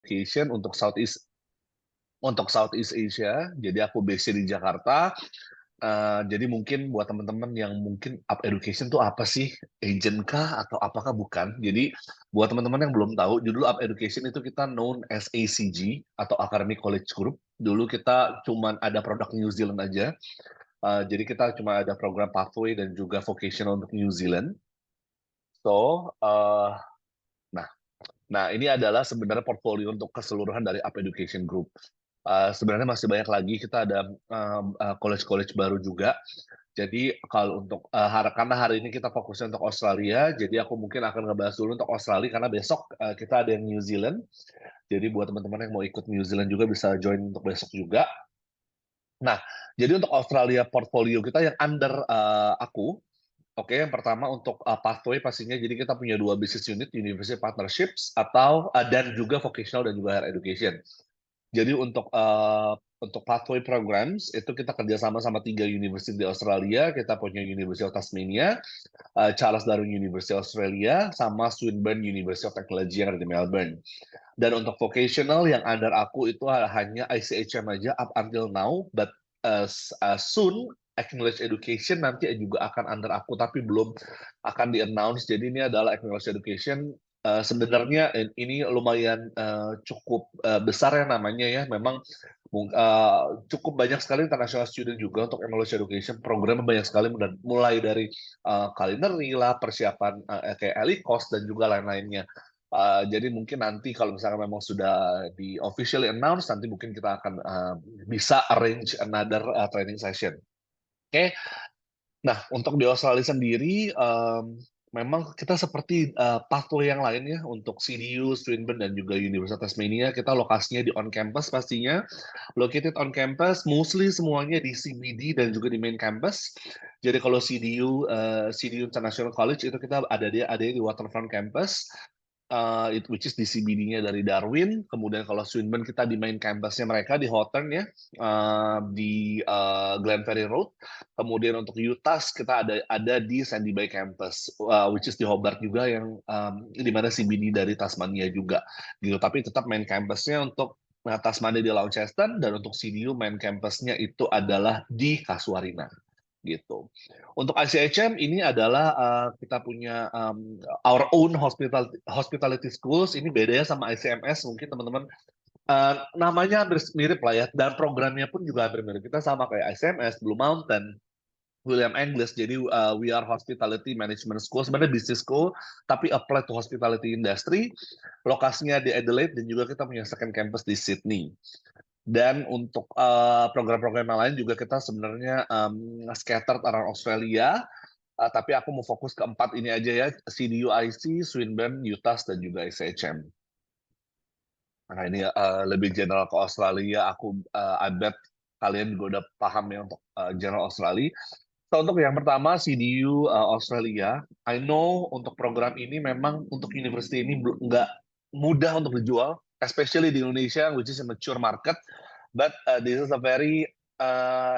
Education untuk Southeast Asia. Jadi aku base di Jakarta. Jadi mungkin buat teman-teman yang mungkin Up Education tuh apa sih? Agent kah atau apakah bukan? Jadi buat teman-teman yang belum tahu, dulu Up Education itu kita known as ACG atau Academic College Group. Dulu kita cuman ada produk New Zealand aja. Jadi kita cuma ada program pathway dan juga vocational untuk New Zealand. So, nah, nah ini adalah sebenarnya portfolio untuk keseluruhan dari Up Education Group. Sebenarnya masih banyak lagi, kita ada college-college baru juga. Jadi kalau untuk karena hari ini kita fokusnya untuk Australia, jadi aku mungkin akan ngebahas dulu untuk Australia karena besok kita ada yang New Zealand. Jadi buat teman-teman yang mau ikut New Zealand juga bisa join untuk besok juga. Nah, jadi untuk Australia portfolio kita yang under aku, oke, yang pertama untuk pathway pastinya, jadi kita punya 2 business unit, University Partnerships atau dan juga vocational dan juga higher education. Jadi untuk pathway programs itu kita kerjasama sama 3 university di Australia. Kita punya University of Tasmania, Charles Darwin University Australia, sama Swinburne University of Technology yang ada di Melbourne. Dan untuk vocational yang under aku itu hanya ICHM aja up until now, but soon Acknowledged Education nanti juga akan under aku, tapi belum akan di-announce. Jadi ini adalah Acknowledged Education. Sebenarnya ini lumayan cukup besar ya namanya ya. Memang cukup banyak sekali international student juga untuk Acknowledged Education. Programnya banyak sekali, mulai dari culinary lah, persiapan kayak ELICOS dan juga lain-lainnya. Jadi mungkin nanti kalau misalnya memang sudah di officially announce, nanti mungkin kita akan bisa arrange another training session. Oke. Nah, untuk di Australia sendiri, memang kita seperti pathway yang lain ya, untuk CDU, Swinburne, dan juga Universitas Tasmania, kita lokasinya di on campus pastinya, located on campus, mostly semuanya di CBD dan juga di main campus. Jadi kalau CDU International College itu kita ada di waterfront campus, which is di CBD-nya dari Darwin. Kemudian kalau Swinburne kita di main campusnya mereka di Hawthorn ya, di Glen Ferry Road. Kemudian untuk UTAS kita ada di Sandy Bay campus, which is di Hobart juga, yang di mana CBD dari Tasmania juga gitu. Tapi tetap main campusnya untuk Tasmania di Launceston, dan untuk CDU main campusnya itu adalah di Casuarina gitu. Untuk ICHM ini adalah kita punya our own hospitality schools. Ini bedanya sama ICMS, mungkin teman-teman namanya hampir mirip lah ya, dan programnya pun juga hampir mirip. Kita sama kayak ICMS, Blue Mountain, William English. Jadi we are hospitality management school, sebenarnya business school tapi apply to hospitality industry. Lokasinya di Adelaide, dan juga kita punya second campus di Sydney. Dan untuk program-program yang lain juga kita sebenarnya scattered around Australia, tapi aku mau fokus ke 4 ini aja ya, CDU IC, Swinburne, UTAS, dan juga ICHM. Nah ini lebih general ke Australia, I bet kalian juga udah paham ya untuk general Australia. So, untuk yang pertama, CDU Australia, I know untuk program ini memang untuk university ini nggak mudah untuk dijual, especially di Indonesia, which is a mature market. But this is a very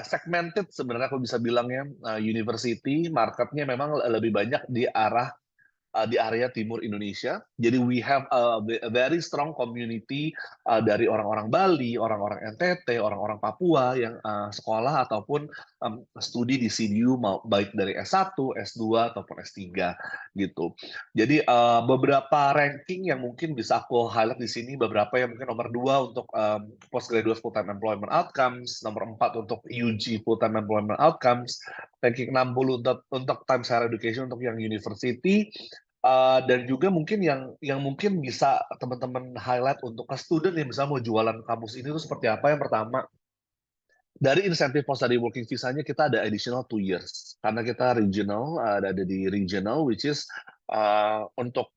segmented sebenarnya aku bisa bilang ya, university marketnya memang lebih banyak di area timur Indonesia. Jadi we have a very strong community dari orang-orang Bali, orang-orang NTT, orang-orang Papua yang sekolah ataupun studi di CDU, baik dari S1, S2 ataupun S3 gitu. Jadi beberapa ranking yang mungkin bisa aku highlight di sini, beberapa yang mungkin nomor 2 untuk postgraduate full-time employment outcomes, nomor 4 untuk UG full-time employment outcomes, ranking 60 untuk Times Higher Education untuk yang university. Dan juga mungkin yang mungkin bisa teman-teman highlight untuk ke student yang misalnya mau jualan kampus ini tuh seperti apa. Yang pertama, dari insentif post study working visa-nya kita ada additional 2 years. Karena kita regional, ada di regional, which is untuk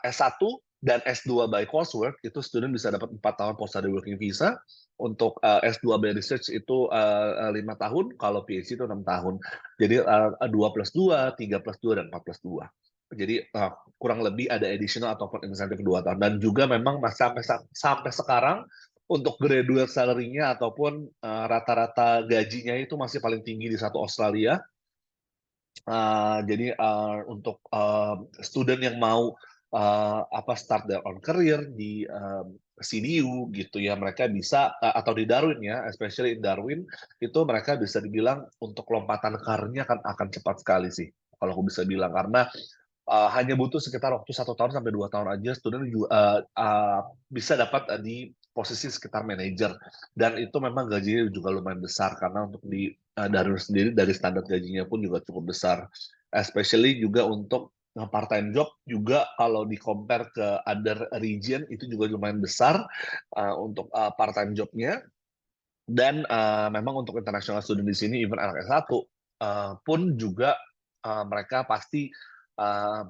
S1 dan S2 by coursework, itu student bisa dapat 4 tahun post study working visa. Untuk S2 by research itu 5 tahun, kalau PhD itu 6 tahun. Jadi 2+2, 3+2, dan 4+2. Jadi kurang lebih ada additional ataupun insentif 2 tahun. Dan juga memang sampai sekarang untuk graduate salary-nya ataupun rata-rata gajinya itu masih paling tinggi di satu Australia. Jadi untuk student yang mau start their own career di CDU gitu ya, mereka bisa atau di Darwin ya, especially in Darwin, itu mereka bisa dibilang untuk lompatan karirnya akan cepat sekali sih, kalau aku bisa bilang. Karena hanya butuh sekitar waktu 1 tahun sampai 2 tahun aja student bisa dapat di posisi sekitar manajer, dan itu memang gajinya juga lumayan besar karena untuk di Darwin sendiri dari standar gajinya pun juga cukup besar, especially juga untuk part-time job juga kalau di-compare ke other region itu juga lumayan besar untuk part-time jobnya. Dan memang untuk international student di sini even anak S1 pun juga mereka pasti uh,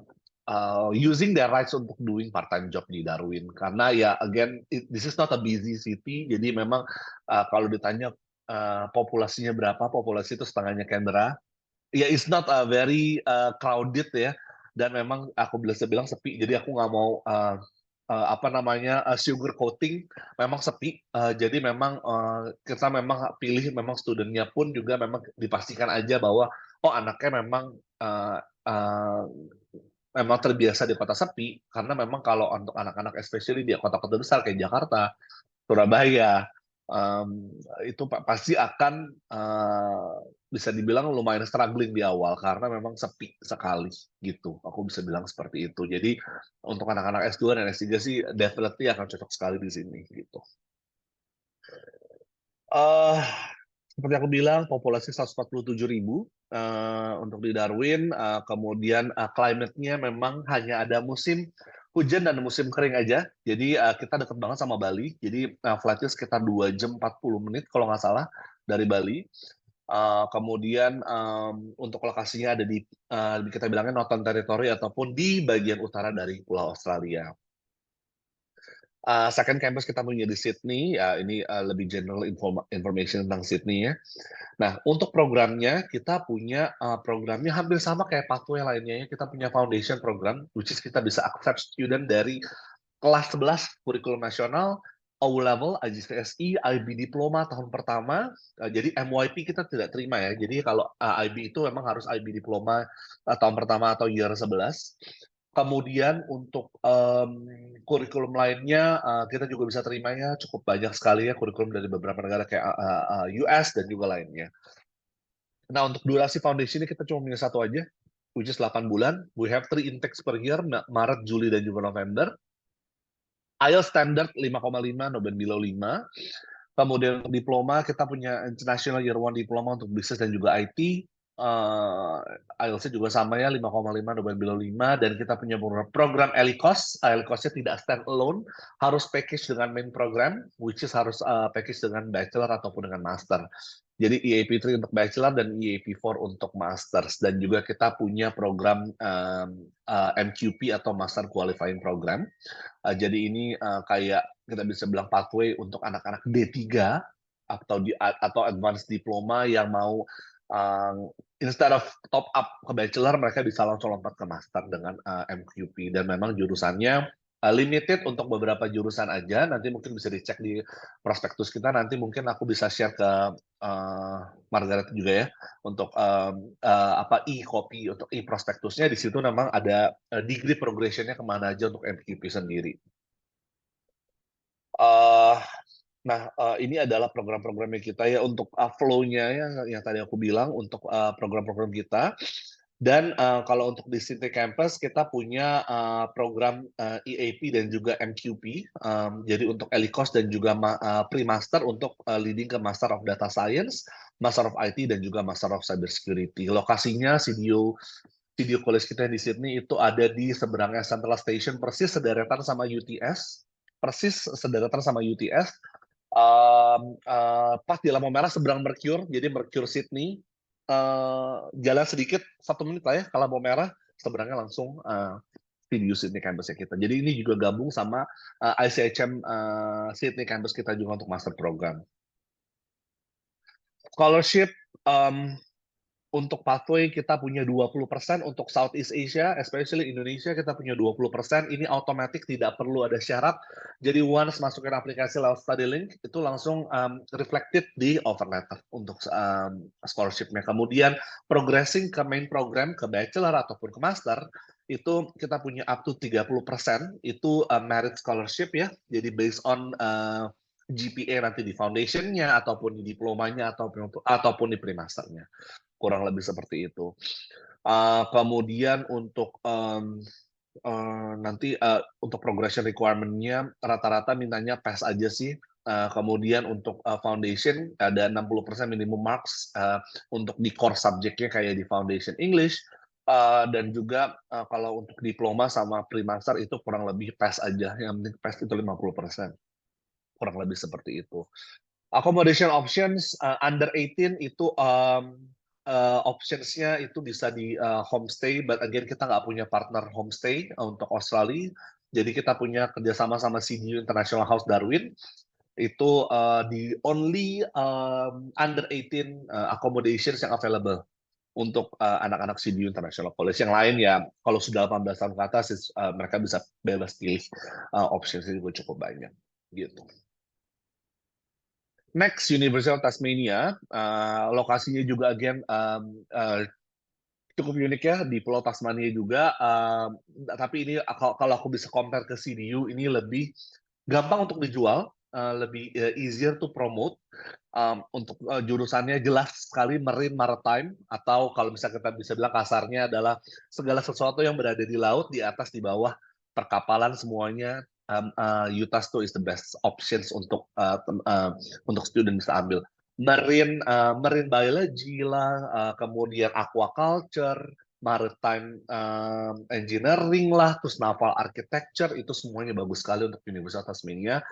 using their rights untuk doing part-time job di Darwin. Karena ya again, this is not a busy city, jadi memang kalau ditanya populasinya berapa, populasi itu setengahnya Canberra. Ya, it's not a very crowded ya, dan memang aku bisa bilang sepi. Jadi aku nggak mau apa namanya sugar coating, memang sepi. Jadi memang kita memang pilih memang studentnya pun juga memang dipastikan aja bahwa oh anaknya memang memang terbiasa di kota sepi, karena memang kalau untuk anak-anak especially di kota-kota besar kayak Jakarta, Surabaya, itu pasti akan bisa dibilang lumayan struggling di awal karena memang sepi sekali gitu. Aku bisa bilang seperti itu. Jadi untuk anak-anak S2 dan S3 sih definitely akan cocok sekali di sini gitu. Eh seperti aku bilang populasi 147.000 untuk di Darwin, kemudian climate-nya memang hanya ada musim hujan dan musim kering aja. Jadi kita dekat banget sama Bali. Jadi flight-nya sekitar 2 jam 40 menit kalau nggak salah dari Bali. Kemudian untuk lokasinya ada di kita bilangnya Northern Territory ataupun di bagian utara dari Pulau Australia. Second campus kita punya di Sydney, ya ini lebih general information tentang Sydney ya. Nah, untuk programnya kita punya programnya hampir sama kayak pathway lainnya ya. Kita punya foundation program, which is kita bisa accept student dari kelas 11 kurikulum nasional, O level, IGCSE, IB diploma tahun pertama. Jadi MYP kita tidak terima ya. Jadi kalau IB itu memang harus IB diploma tahun pertama atau year 11. Kemudian untuk kurikulum lainnya kita juga bisa terimanya cukup banyak sekali ya, kurikulum dari beberapa negara kayak US dan juga lainnya. Nah, untuk durasi foundation ini kita cuma punya satu aja, which is 8 bulan. We have 3 intakes per year, Maret, Juli, dan juga November. IELTS standard 5,5, no band below 5. Kemudian untuk diploma, kita punya International Year One Diploma untuk bisnis dan juga IT. IELTS-nya juga sama ya, 5,5, no band below 5. Dan kita punya program ELICOS. ELICOS-nya tidak stand alone, harus package dengan main program, which is harus package dengan bachelor ataupun dengan master. Jadi EAP3 untuk bachelor dan EAP4 untuk masters. Dan juga kita punya program MQP atau Master Qualifying Program. Jadi ini kayak kita bisa bilang pathway untuk anak-anak D3 atau advanced diploma yang mau instead of top up ke bachelor, mereka bisa langsung lompat ke master dengan MQP. Dan memang jurusannya limited untuk beberapa jurusan aja. Nanti mungkin bisa dicek di prospektus kita. Nanti mungkin aku bisa share ke Margaret juga ya untuk apa e-copy untuk e-prospektusnya. Di situ memang ada degree progression-nya kemana aja untuk MQP sendiri. Nah, ini adalah program-programnya kita ya untuk flow-nya ya yang tadi aku bilang untuk program-program kita. Dan kalau untuk di Sydney Campus kita punya program EAP dan juga MQP. Jadi untuk ELICOS dan juga pre-master untuk leading ke Master of Data Science, Master of IT dan juga Master of Cybersecurity. Lokasinya Studio College kita di Sydney itu ada di seberangnya Central Station, persis sederetan sama UTS. Pas di lampu merah seberang Mercure, jadi Mercure Sydney. Jalan sedikit 1 menit lah ya ke lampu merah, seberangnya langsung Studio Sydney Campus kita. Jadi ini juga gabung sama ICHM Sydney Campus kita juga untuk master program. Scholarship, Untuk pathway kita punya 20%, untuk Southeast Asia, especially Indonesia kita punya 20%, ini otomatis tidak perlu ada syarat. Jadi once masukin aplikasi lewat study link, itu langsung reflected di offer letter untuk scholarship-nya. Kemudian progressing ke main program, ke bachelor ataupun ke master, itu kita punya up to 30%, itu merit scholarship ya, jadi based on GPA nanti di foundation-nya, ataupun di diplomanya, ataupun di pre-masternya. Kurang lebih seperti itu. Kemudian untuk nanti untuk progression requirement-nya rata-rata mintanya PAS aja sih. Kemudian untuk foundation ada 60% minimum marks untuk di core subjeknya kayak di foundation English, dan juga kalau untuk diploma sama pre-master itu kurang lebih PAS aja, yang penting PAS itu 50%, kurang lebih seperti itu. Accommodation options under 18 itu options-nya itu bisa di homestay, but again kita nggak punya partner homestay untuk Australia. Jadi kita punya kerjasama sama CDU International House Darwin. Itu the only under 18 accommodations yang available untuk anak-anak CDU International College. Yang lain ya kalau sudah 18 tahun ke atas mereka bisa bebas pilih, options itu cukup banyak gitu. Next, University of Tasmania, lokasinya juga again cukup unik ya di Pulau Tasmania juga. Tapi ini kalau aku bisa compare ke CDU, ini lebih gampang untuk dijual, lebih easier to promote. Untuk jurusannya jelas sekali marine maritime, atau kalau misalnya kita bisa bilang kasarnya adalah segala sesuatu yang berada di laut, di atas, di bawah, perkapalan semuanya. UTAS itu is the best options untuk student bisa ambil. Marine biology lah, kemudian aquaculture, maritime engineering lah, terus naval architecture, itu semuanya bagus sekali untuk Universitas Tasmania.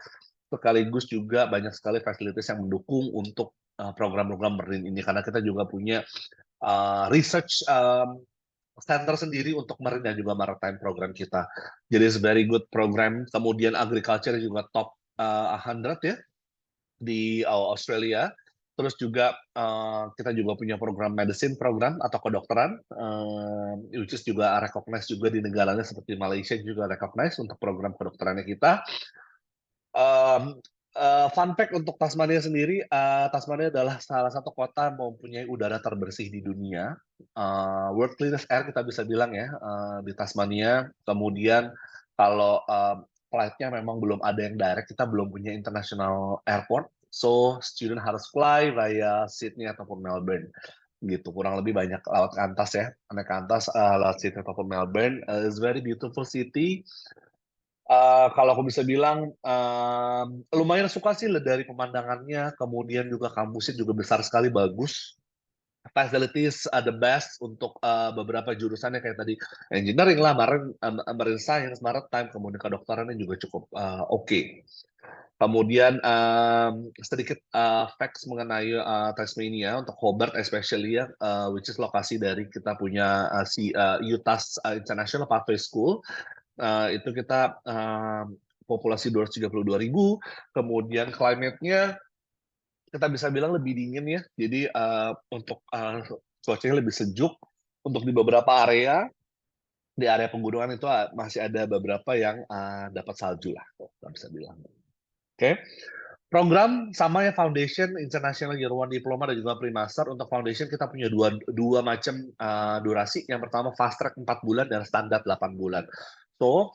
Sekaligus juga banyak sekali fasilitas yang mendukung untuk program-program marine ini, karena kita juga punya research center sendiri untuk marine dan juga maritime program kita. Jadi it's very good program. Kemudian agriculture juga top 100 ya di Australia. Terus juga kita juga punya program medicine program atau kedokteran, which is juga recognized juga di negaranya seperti Malaysia juga recognized untuk program kedokterannya kita. Fun fact untuk Tasmania sendiri, Tasmania adalah salah satu kota mempunyai udara terbersih di dunia. World Cleanest Air kita bisa bilang ya, di Tasmania. Kemudian kalau flight-nya memang belum ada yang direct, kita belum punya international airport, so student harus fly via Sydney ataupun Melbourne gitu. Kurang lebih banyak lewat Qantas ya, naik Qantas lewat Sydney ataupun Melbourne. It's very beautiful city. Kalau aku bisa bilang lumayan suka sih dari pemandangannya, kemudian juga kampusnya juga besar sekali, bagus. Facilities are the best untuk beberapa jurusannya kayak tadi engineering lah, marine science, maritime, kemudian kedokterannya juga cukup oke. Kemudian sedikit facts mengenai Tasmania untuk Hobart especially ya, which is lokasi dari kita punya UTAS International Pathway School. Itu kita populasi 232.000, kemudian climate-nya kita bisa bilang lebih dingin ya, jadi untuk cuacanya lebih sejuk. Untuk di beberapa area, di area pegunungan itu masih ada beberapa yang dapat salju lah, kita bisa bilang. Oke. Program sama ya, Foundation, International Year One Diploma, dan juga Pre-Master. Untuk Foundation kita punya dua macam durasi. Yang pertama fast track 4 bulan dan standar 8 bulan. So,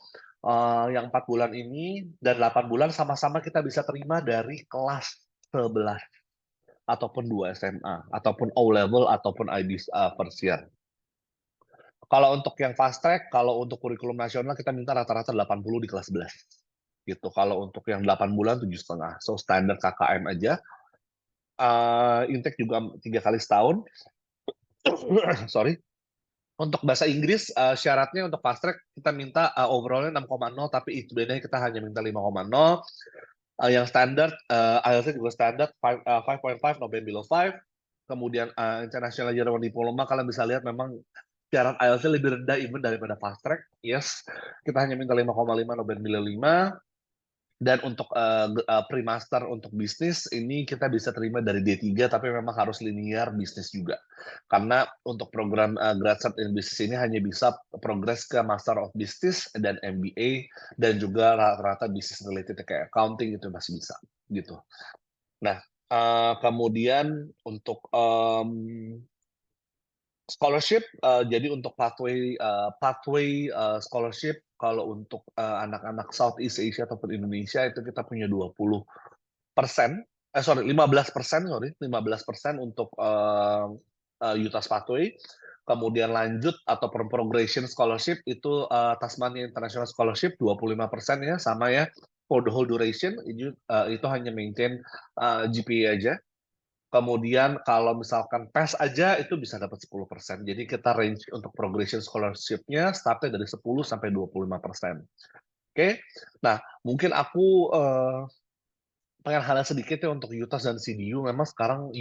yang 4 bulan ini dan 8 bulan sama-sama kita bisa terima dari kelas 11 ataupun 2 SMA ataupun O level ataupun IB first year. Kalau untuk yang fast track, kalau untuk kurikulum nasional kita minta rata-rata 80 di kelas 11. Gitu. Kalau untuk yang 8 bulan 7,5. So standar KKM aja. Intake juga 3 kali setahun. Sorry. Untuk bahasa Inggris, syaratnya untuk fast track kita minta overall-nya 6,0, tapi ITB-nya kita hanya minta 5,0. Yang standar, IELTS-nya juga standar 5.5, no band below 5. Kemudian International Year One Diploma, kalian bisa lihat memang syarat IELTS-nya lebih rendah even daripada fast track. Yes, kita hanya minta 5,5, no band below 5. Dan untuk pre-master untuk bisnis ini kita bisa terima dari D3 tapi memang harus linear bisnis juga. Karena untuk program Grad Cert in Business ini hanya bisa progres ke Master of Business dan MBA dan juga rata-rata bisnis related kayak accounting itu masih bisa gitu. Nah, kemudian untuk scholarship, jadi untuk pathway scholarship kalau untuk anak-anak Southeast Asia ataupun Indonesia itu kita punya 20%, 15%, 15% untuk UTAS Pathway. Kemudian lanjut atau progression scholarship itu Tasmania International Scholarship 25% ya, sama ya. For the whole duration itu hanya maintain GPA aja. Kemudian kalau misalkan PES aja itu bisa dapat 10%. Jadi kita range untuk progression scholarship-nya start-nya dari 10 sampai 25%. Oke. Nah, mungkin aku pengen highlight sedikit ya untuk UTAS dan CDU. Memang sekarang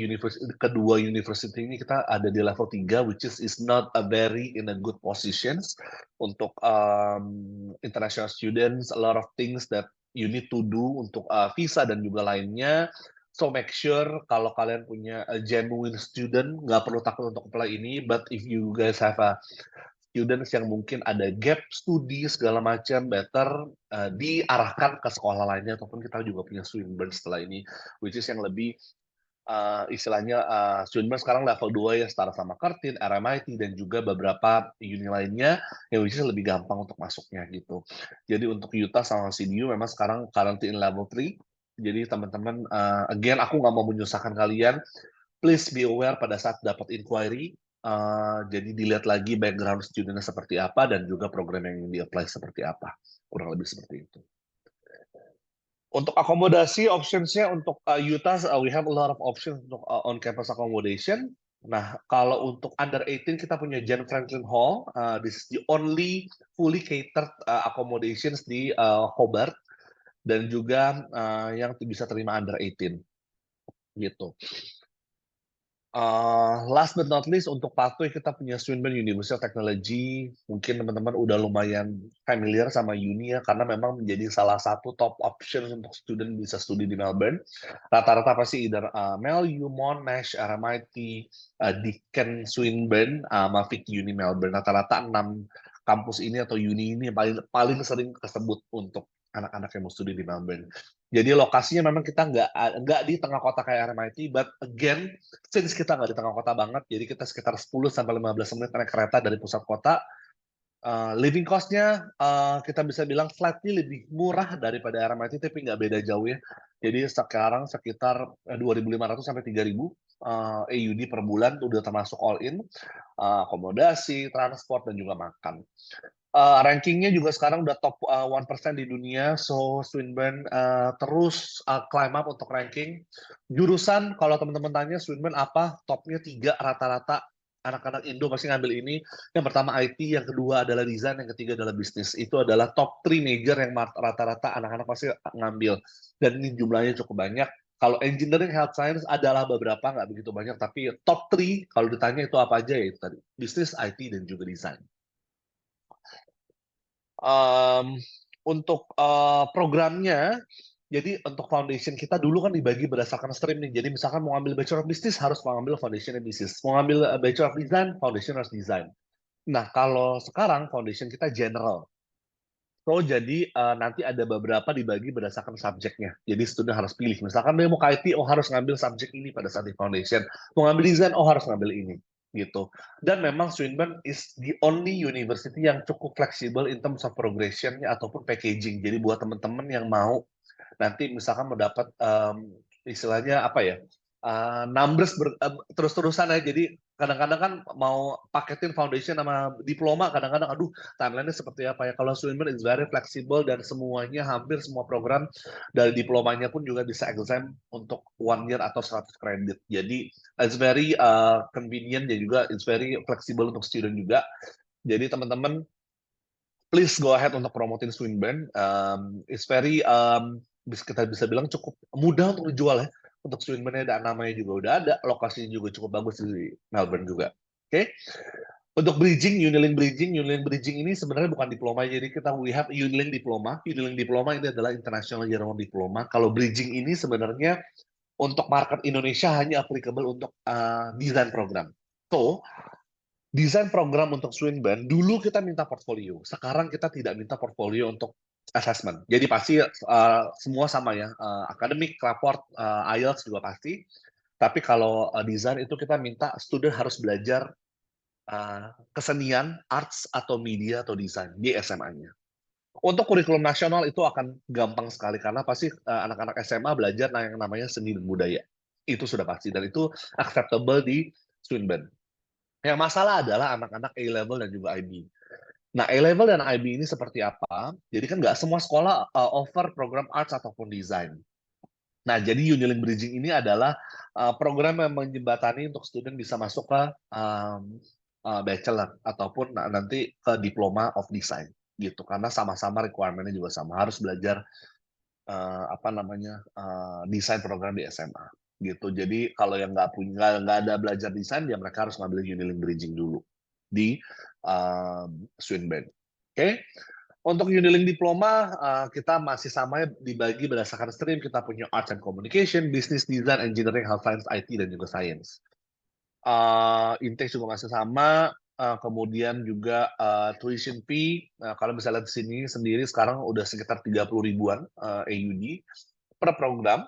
kedua university ini kita ada di level 3, which is not a very in a good positions untuk international students. A lot of things that you need to do untuk visa dan juga lainnya. So make sure kalau kalian punya a genuine student, nggak perlu takut untuk apply ini. But if you guys have a students yang mungkin ada gap studi segala macam, better diarahkan ke sekolah lainnya ataupun kita juga punya Swinburne setelah ini, which is yang lebih istilahnya Swinburne sekarang level 2 ya, setara sama Curtin, RMIT dan juga beberapa uni lainnya yang which is lebih gampang untuk masuknya gitu. Jadi untuk Utah sama CDU memang sekarang currently in level 3. Jadi teman-teman, again aku nggak mau menyusahkan kalian, please be aware pada saat dapat inquiry, jadi dilihat lagi background student-nya seperti apa dan juga program yang di-apply seperti apa, kurang lebih seperti itu. Untuk akomodasi options-nya untuk Utah, we have a lot of options untuk on-campus accommodation. Nah, kalau untuk under 18 kita punya Jan Franklin Hall. This is the only fully catered accommodations di Hobart dan juga yang bisa terima under 18 gitu. Last but not least untuk pathway kita punya Swinburne University of Technology. Mungkin teman-teman udah lumayan familiar sama uni ya, karena memang menjadi salah satu top option untuk student bisa studi di Melbourne. Rata-rata pasti either Mel, Monash, RMIT, Deakin, Swinburne, Mavic Uni Melbourne. Rata-rata 6 kampus ini atau uni ini yang paling sering kesebut untuk anak-anak yang mau studi di Melbourne. Jadi lokasinya memang kita nggak di tengah kota kayak RMIT, but again, since kita nggak di tengah kota banget, jadi kita sekitar 10-15 menit naik kereta dari pusat kota. Living cost-nya kita bisa bilang slightly lebih murah daripada RMIT, tapi nggak beda jauh ya. Jadi sekarang sekitar 2.500 sampai 3.000 AUD per bulan, udah termasuk all in, akomodasi, transport, dan juga makan. Rankingnya juga sekarang udah top 1% di dunia, so Swinburne terus climb up untuk ranking. Jurusan, kalau teman-teman tanya Swinburne apa, topnya 3 rata-rata anak-anak Indo pasti ngambil ini. Yang pertama IT, yang kedua adalah desain, yang ketiga adalah bisnis. Itu adalah top 3 major yang rata-rata anak-anak pasti ngambil. Dan ini jumlahnya cukup banyak. Kalau engineering, health science adalah beberapa, nggak begitu banyak, tapi top 3 kalau ditanya itu apa aja ya itu tadi. Bisnis, IT, dan juga desain. Untuk programnya, jadi untuk foundation kita dulu kan dibagi berdasarkan stream nih. Jadi misalkan mau ambil Bachelor of Business harus mengambil foundation business. Mau ambil Bachelor of Design, foundation harus design. Nah, kalau sekarang foundation kita general. So, jadi nanti ada beberapa dibagi berdasarkan subjeknya. Jadi student harus pilih. Misalkan dia mau ke IT, oh harus ngambil subjek ini pada saat di foundation. Mau ngambil desain, oh harus ngambil ini. Gitu. Dan memang Swinburne is the only university yang cukup fleksibel in terms of progression-nya ataupun packaging. Jadi buat teman-teman yang mau nanti misalkan mendapat istilahnya apa ya, numbers terus-terusan ya. Jadi kadang-kadang kan mau paketin foundation sama diploma, kadang-kadang aduh timeline-nya seperti apa ya. Kalau Swinburne is very flexible dan semuanya hampir semua program dari diplomanya pun juga bisa exam untuk 1 year atau 100 kredit. Jadi it's very convenient dan juga it's very flexible untuk student juga. Jadi teman-teman please go ahead untuk promotin Swinburne. It's very kita bisa bilang cukup mudah untuk dijual ya. Untuk Swinburne dan namanya juga udah ada, lokasinya juga cukup bagus di Melbourne juga. Oke. Untuk Uniling Bridging ini sebenarnya bukan diploma, jadi we have Uniling Diploma. Uniling Diploma ini adalah International General Diploma. Kalau bridging ini sebenarnya untuk market Indonesia hanya applicable untuk desain program. So, desain program untuk Swinburne, dulu kita minta portfolio. Sekarang kita tidak minta portfolio untuk assessment. Jadi pasti semua sama ya, akademik, raport, IELTS juga pasti. Tapi kalau desain itu kita minta student harus belajar kesenian, arts, atau media, atau desain di SMA-nya. Untuk kurikulum nasional itu akan gampang sekali, karena pasti anak-anak SMA belajar yang namanya seni dan budaya. Itu sudah pasti, dan itu acceptable di Swinburne. Yang masalah adalah anak-anak A-level dan juga IB. Nah, A-level dan IB ini seperti apa? Jadi kan nggak semua sekolah offer program arts ataupun desain. Nah, jadi Uniling Bridging ini adalah program yang menjembatani untuk student bisa masuk ke bachelor ataupun nanti ke diploma of design gitu. Karena sama-sama requirement-nya juga sama, harus belajar desain program di SMA gitu. Jadi kalau yang nggak ada belajar desain, ya mereka harus ngambil Uniling Bridging dulu di Swinburne. Oke. Untuk Uniling Diploma, kita masih sama dibagi berdasarkan stream. Kita punya Arts and Communication, Business Design, Engineering, Health Science, IT, dan juga Science. Intake juga masih sama. Kemudian juga tuition fee, kalau misalnya di sini sendiri sekarang udah sekitar 30 ribuan AUD per program.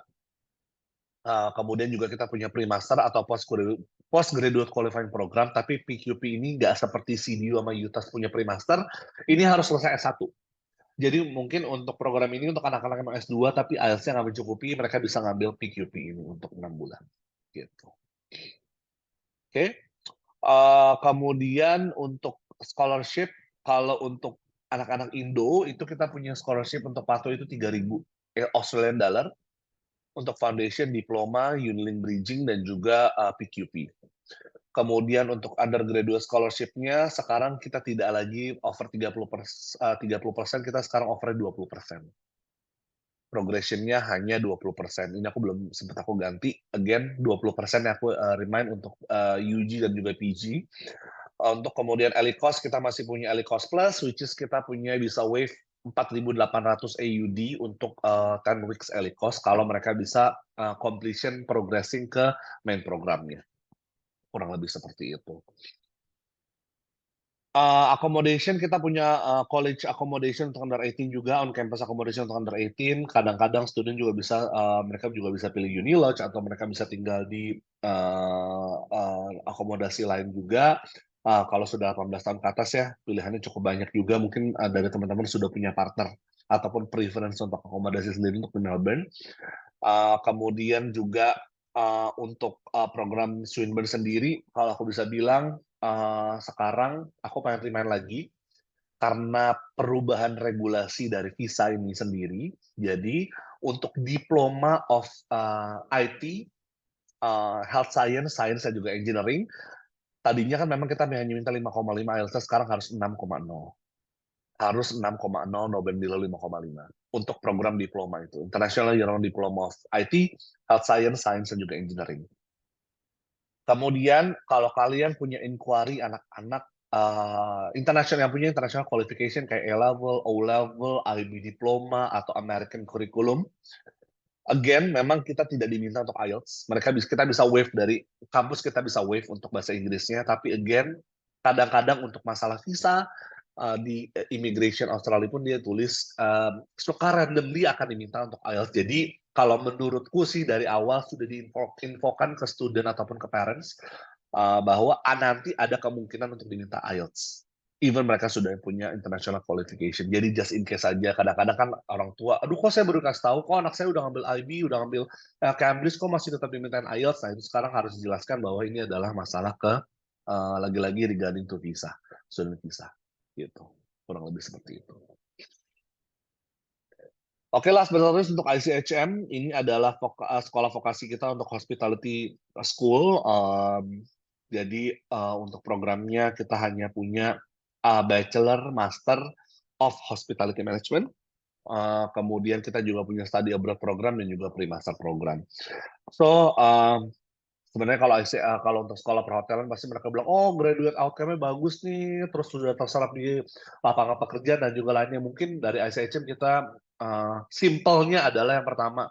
Kemudian juga kita punya pre-master atau postgraduate qualifying program, tapi PQP ini nggak seperti CDU sama UTAS punya pre-master, ini harus selesai S1. Jadi mungkin untuk program ini untuk anak-anak yang S2 tapi IELTS-nya nggak mencukupi, mereka bisa ngambil PQP ini untuk 6 bulan. Gitu. Oke. Kemudian untuk scholarship, kalau untuk anak-anak Indo, itu kita punya scholarship untuk pathway itu 3.000 Australian dollar untuk foundation, diploma, Uniling Bridging, dan juga PQP. Kemudian untuk undergraduate scholarship-nya, sekarang kita tidak lagi offer 30%, kita sekarang offer 20%. Progression-nya hanya 20%. Ini aku belum sempat aku ganti. Again, 20% aku remind untuk UG dan juga PG. Untuk kemudian ELICOS, kita masih punya ELICOS Plus, which is kita punya bisa waive 4.800 AUD untuk 10 weeks ELICOS kalau mereka bisa completion progressing ke main programnya. Kurang lebih seperti itu. Accommodation, kita punya college accommodation untuk under 18 juga, on campus accommodation untuk under 18. Kadang-kadang student juga bisa, mereka juga bisa pilih Unilodge atau mereka bisa tinggal di akomodasi lain juga. Kalau sudah 18 tahun ke atas ya, pilihannya cukup banyak juga. Mungkin dari teman-teman sudah punya partner ataupun preference untuk akomodasi sendiri untuk di Melbourne. Kemudian juga untuk program Swinburne sendiri, kalau aku bisa bilang, sekarang aku pengen remind lagi, karena perubahan regulasi dari visa ini sendiri, jadi untuk diploma of IT, health science, science dan juga engineering, tadinya kan memang kita hanya minta 5,5 IELTS, sekarang harus 6,0. Harus 6,0, no band below 5,5. Untuk program diploma itu. International General Diploma of IT, Health Science, Science, dan juga Engineering. Kemudian kalau kalian punya inquiry anak-anak international yang punya international qualification kayak A-level, O-level, IB diploma atau American curriculum, again memang kita tidak diminta untuk IELTS. Kita bisa waive dari kampus, kita bisa waive untuk bahasa Inggrisnya, tapi again kadang-kadang untuk masalah visa di immigration Australia pun dia tulis suka randomly akan diminta untuk IELTS. Jadi kalau menurutku sih dari awal sudah diinfokan ke student ataupun ke parents bahwa nanti ada kemungkinan untuk diminta IELTS. Even mereka sudah punya international qualification. Jadi just in case saja. Kadang-kadang kan orang tua, aduh kok saya baru kasih tahu, kok anak saya udah ngambil IB, udah ngambil Cambridge, kok masih tetap dimintain IELTS. Nah itu sekarang harus dijelaskan bahwa ini adalah masalah lagi-lagi regarding to visa, student visa. Gitu. Kurang lebih seperti itu. Oke, last but not least untuk ICHM, ini adalah sekolah vokasi kita untuk hospitality school. Jadi untuk programnya kita hanya punya bachelor, master of hospitality management. Kemudian kita juga punya study abroad program dan juga pre-master program. So, Sebenarnya kalau untuk sekolah perhotelan pasti mereka bilang, "Oh, graduate outcome-nya bagus nih, terus sudah terserap di lapangan pekerjaan dan juga lainnya." Mungkin dari ICHM kita, simpelnya adalah yang pertama,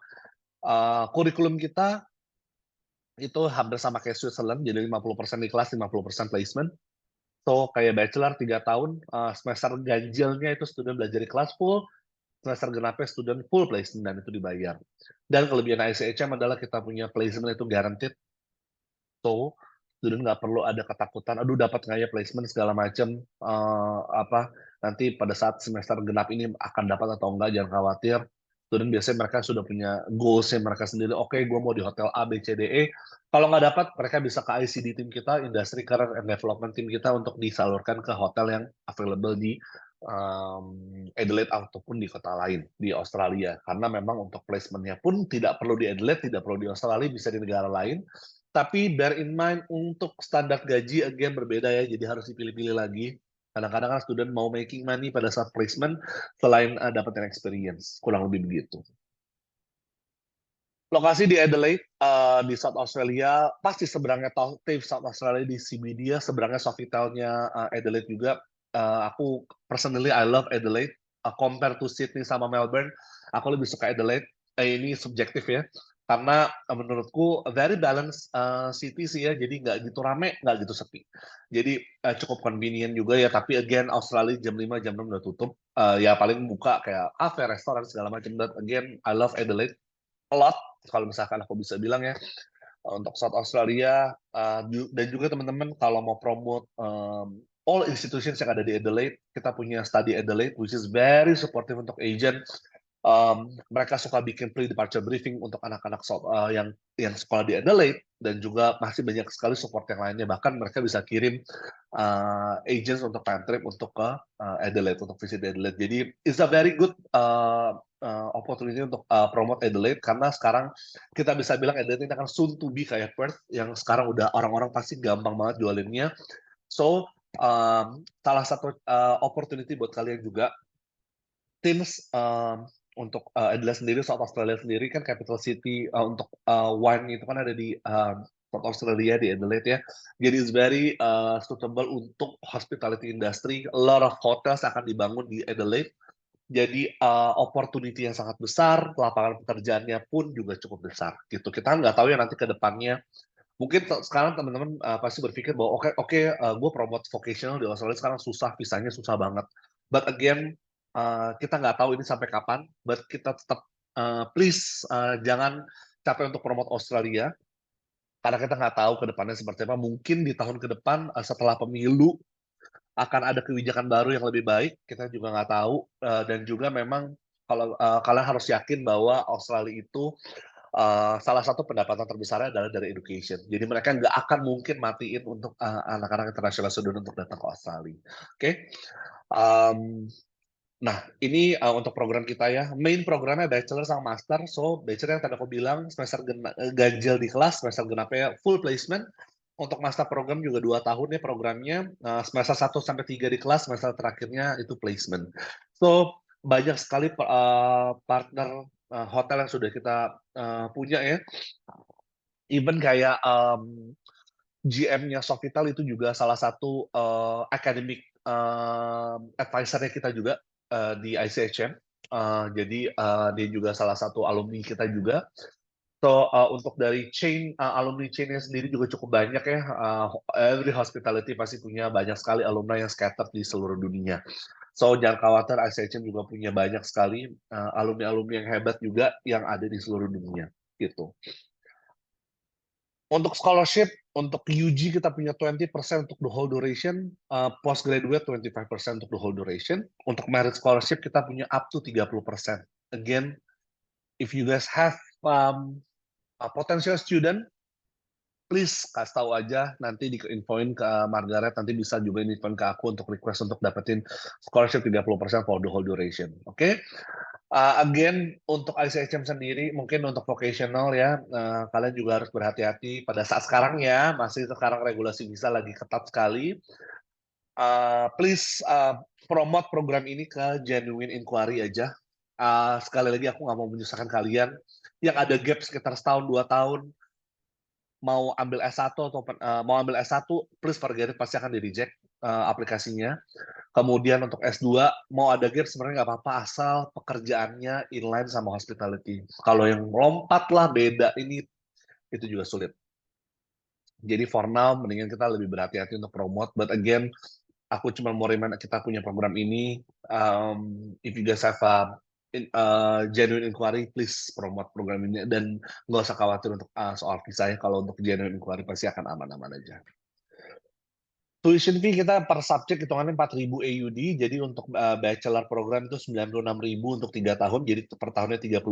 kurikulum kita itu hampir sama kayak Switzerland, jadi 50% di kelas, 50% placement. So, kayak bachelor 3 tahun, semester ganjilnya itu student belajar di kelas full, semester genapnya student full placement dan itu dibayar. Dan kelebihan ICHM adalah kita punya placement itu guaranteed. So, student nggak perlu ada ketakutan, "Aduh dapat nggak ya placement?" segala macam, nanti pada saat semester genap ini akan dapat atau enggak, jangan khawatir. Student biasanya mereka sudah punya goals-nya mereka sendiri, "Oke, gue mau di hotel A, B, C, D, E." Kalau nggak dapat, mereka bisa ke ICD tim kita, Industry Career and Development tim kita untuk disalurkan ke hotel yang available di, Adelaide ataupun di kota lain di Australia. Karena memang untuk placement-nya pun tidak perlu di Adelaide, tidak perlu di Australia, bisa di negara lain. Tapi bear in mind untuk standar gaji again berbeda ya, jadi harus dipilih-pilih lagi. Kadang-kadang kan student mau making money pada saat placement selain, dapetin experience, kurang lebih begitu. Lokasi di Adelaide, di South Australia, pas di seberangnya TAFE South Australia di CBD ya, seberangnya Sofitel-nya, Adelaide juga. Aku personally I love Adelaide, compare to Sydney sama Melbourne, aku lebih suka Adelaide. Ini subjektif ya, karena, menurutku very balance, city sih ya, jadi nggak gitu rame, nggak gitu sepi. Jadi, cukup convenient juga ya, tapi again Australia jam 5, jam 6 udah tutup, ya paling buka kayak kafe, restoran, segala macam. But again, I love Adelaide a lot, kalau misalkan aku bisa bilang ya, untuk South Australia, dan juga teman-teman kalau mau promote, all institutions yang ada di Adelaide, kita punya Study Adelaide, which is very supportive untuk agent. Mereka suka bikin pre-departure briefing untuk anak-anak yang sekolah di Adelaide, dan juga masih banyak sekali support yang lainnya. Bahkan mereka bisa kirim, agents untuk time trip untuk ke, Adelaide, untuk visit Adelaide. Jadi, it's a very good, opportunity untuk, promote Adelaide, karena sekarang kita bisa bilang Adelaide ini akan soon to be kayak Perth, yang sekarang udah orang-orang pasti gampang banget jualinnya. So, salah satu, opportunity buat kalian juga, Teams, untuk, Adelaide sendiri, South Australia sendiri kan capital city, untuk, wine itu kan ada di, South Australia, di Adelaide ya. Jadi it's very, suitable untuk hospitality industry, a lot of hotels akan dibangun di Adelaide. Jadi, opportunity yang sangat besar, lapangan pekerjaannya pun juga cukup besar, gitu. Kita nggak tahu ya nanti ke depannya, mungkin sekarang teman-teman, pasti berpikir bahwa oke oke, gue promote vocational di Australia sekarang susah, visanya susah banget. But again, kita nggak tahu ini sampai kapan, but kita tetap, please, jangan capek untuk promote Australia, karena kita nggak tahu ke depannya seperti apa. Mungkin di tahun ke depan, setelah pemilu, akan ada kebijakan baru yang lebih baik, kita juga nggak tahu, dan juga memang kalau, kalian harus yakin bahwa Australia itu, salah satu pendapatan terbesarnya adalah dari education. Jadi mereka nggak akan mungkin matiin untuk, anak-anak international student untuk datang ke Australia. Oke? Mmm, nah ini, untuk program kita ya, main programnya bachelor sama master. So, bachelor yang tadi aku bilang semester ganjil di kelas, semester genapnya full placement. Untuk master program juga 2 tahun ya programnya, semester 1 sampai 3 di kelas, semester terakhirnya itu placement. So, banyak sekali partner, hotel yang sudah kita, punya ya. Even kayak, GM-nya Sofitel itu juga salah satu, academic, advisor-nya kita juga, di ICHM. Jadi, dia juga salah satu alumni kita juga. So, untuk dari alumni chain-nya sendiri juga cukup banyak ya, every hospitality pasti punya banyak sekali alumni yang scattered di seluruh dunia. So, jangan khawatir, ICHM juga punya banyak sekali, alumni-alumni yang hebat juga yang ada di seluruh dunia, gitu. Untuk scholarship, untuk UG kita punya 20% untuk the whole duration, postgraduate 25% untuk the whole duration. Untuk merit scholarship kita punya up to 30%. Again, if you guys have, a potential student, please kasih tahu aja, nanti di-infoin ke Margaret, nanti bisa juga infoin ke aku untuk request untuk dapetin scholarship 30% for the whole duration, oke? Again, untuk ICHM sendiri, mungkin untuk vocational ya, kalian juga harus berhati-hati pada saat sekarang ya, masih sekarang regulasi visa lagi ketat sekali. Please, promote program ini ke genuine inquiry aja. Sekali lagi aku nggak mau menyusahkan kalian, yang ada gap sekitar setahun, 2 tahun, mau ambil S1 atau mau ambil S1, please forget it, pasti akan di-reject aplikasinya. Kemudian untuk S2 mau ada gap sebenarnya nggak apa-apa asal pekerjaannya inline sama hospitality. Kalau yang lompat lah beda ini itu juga sulit. Jadi for now mendingan kita lebih berhati-hati untuk promote. But again, aku cuma mau remind kita punya program ini. If you guys have a genuine inquiry, please promote program ini dan nggak usah khawatir untuk soal visa ya. Kalau untuk genuine inquiry pasti akan aman-aman aja. Tuition fee kita per subjek hitungannya 4.000 AUD, jadi untuk bachelor program itu 96.000 untuk 3 tahun, jadi per tahunnya 32.000.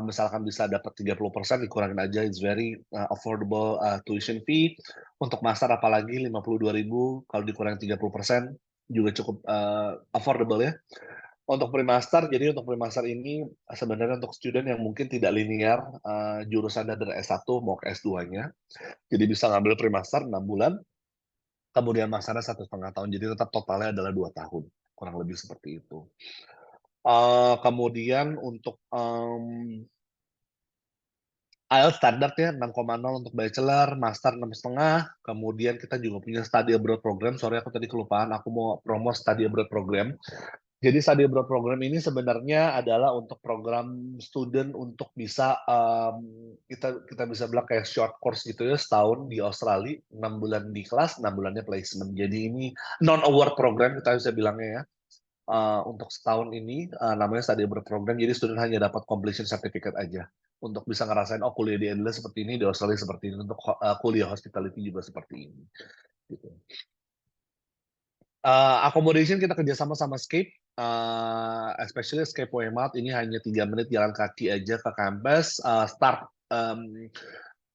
Misalkan bisa dapat 30% dikurangin aja, it's very affordable tuition fee. Untuk master apalagi 52.000, kalau dikurangin 30% juga cukup affordable ya. Untuk pre-master, jadi untuk pre-master ini sebenarnya untuk student yang mungkin tidak linear jurusannya dari S1 mau ke S2-nya, jadi bisa ngambil pre-master 6 bulan, kemudian masternya 1,5 tahun, jadi tetap totalnya adalah 2 tahun, kurang lebih seperti itu. Kemudian untuk IELTS standarnya 6,0 untuk bachelor, master 6,5, kemudian kita juga punya study abroad program. Sorry aku tadi kelupaan, aku mau promo study abroad program. Jadi study abroad program ini sebenarnya adalah untuk program student untuk bisa kita bisa bilang kayak short course gitu ya, setahun di Australia, 6 bulan di kelas, 6 bulannya placement. Jadi ini non award program kita bisa bilangnya ya. Untuk setahun ini namanya study abroad program, jadi student hanya dapat completion certificate aja untuk bisa ngerasain oh kuliah di Adelaide seperti ini, di Australia seperti ini, untuk kuliah hospitality juga seperti ini. Gitu. Accommodation kita kerjasama sama Scape, especially Scape Weymouth ini hanya 3 menit jalan kaki aja ke kampus. Start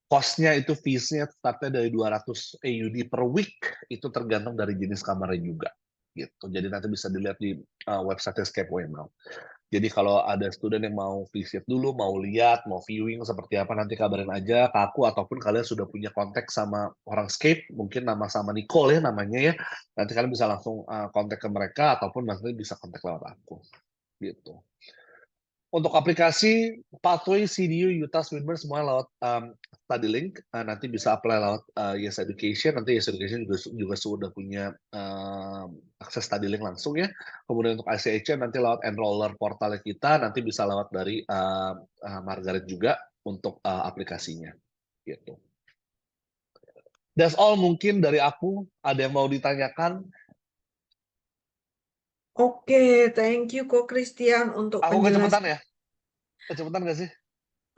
cost-nya itu fees-nya startnya dari 200 AUD per week, itu tergantung dari jenis kamarnya juga. Gitu. Jadi nanti bisa dilihat di website Scape Weymouth. Jadi kalau ada student yang mau visit dulu, mau lihat, mau viewing seperti apa, nanti kabarin aja ke aku, ataupun kalian sudah punya kontak sama orang Scape, mungkin nama sama Nicole ya namanya ya, nanti kalian bisa langsung kontak ke mereka, ataupun nanti bisa kontak lewat aku. Gitu. Untuk aplikasi, Pathway, CDU, Utah, Swinburne, semua lewat study link. Nanti bisa apply lewat Yes Education. Nanti Yes Education juga sudah punya akses study link langsung ya. Kemudian untuk ICHM nanti lewat enroller portal kita. Nanti bisa lewat dari Margaret juga untuk aplikasinya. Gitu. That's all mungkin dari aku. Ada yang mau ditanyakan? Oke, thank you kok Christian untuk Aku kecepatan penjelasan. ya? Kecepatan nggak sih?